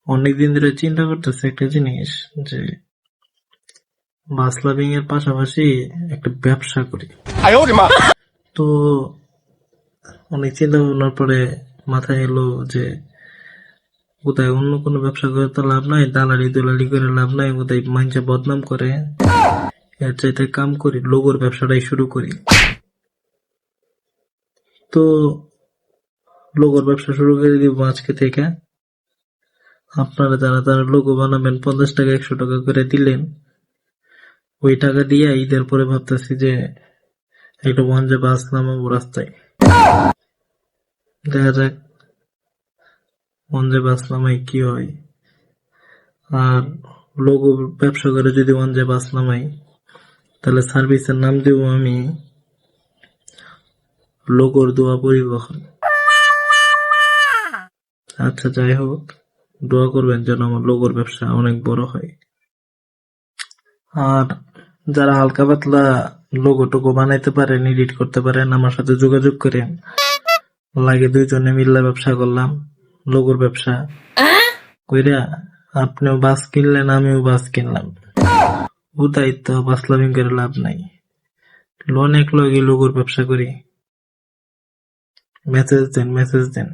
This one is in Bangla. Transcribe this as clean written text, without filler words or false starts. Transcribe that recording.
অনেকদিন ধরে চিন্তা করতেছি একটা জিনিস, যে বাস লাভিং এর পাশাপাশি একটা ব্যবসা করি। তো অনেক চিন্তা ভাবনার পরে মাথায় এলো যে কোথায় অন্য কোনো ব্যবসা করে তো লাভ নাই, দালালি দুলালি করে লাভ নাই, কোথায় মানুষে বদনাম করে। এর চাইতে কাম করি, লোগোর ব্যবসাটাই শুরু করি। তো লোগোর ব্যবসা শুরু করে দিব আজকে থেকে। আপনারা যারা লোগো বানাবেন 50 টাকা 100 টাকা করে দিলেন, ওই টাকা দিয়ে ঈদের পরে ভাবতেছি যে একটা ওয়ানজে বাস নামাবো রাস্তায়। দেখা যাক ওয়ানজে বাস নামাই কি হয়। আর লোগো ব্যবসা করে যদি ওয়ানজে বাস নামাই, তাহলে সার্ভিসের নাম দিব আমি লোগোর দোয়া পরিবহন। আচ্ছা, যাই হোক, দোয়া করবেন যেন আমার লোগোর ব্যবসা অনেক বড় হয়। আর যারা হালকা পাতলা লোগো টোগো বানাইতে পারেন, এডিট করতে পারেন, আমার সাথে যোগাযোগ করেন। লাগে দুইজনে মিল্লা ব্যবসা করলাম, লোগোর ব্যবসা কইরা আপনিও বাস কিনলেন, আমিও বাস কিনলাম। ও দায়িত্ব বাস লাভিং করে লাভ নাই। লোন এক লগে লোগোর ব্যবসা করি। মেসেজ দেন।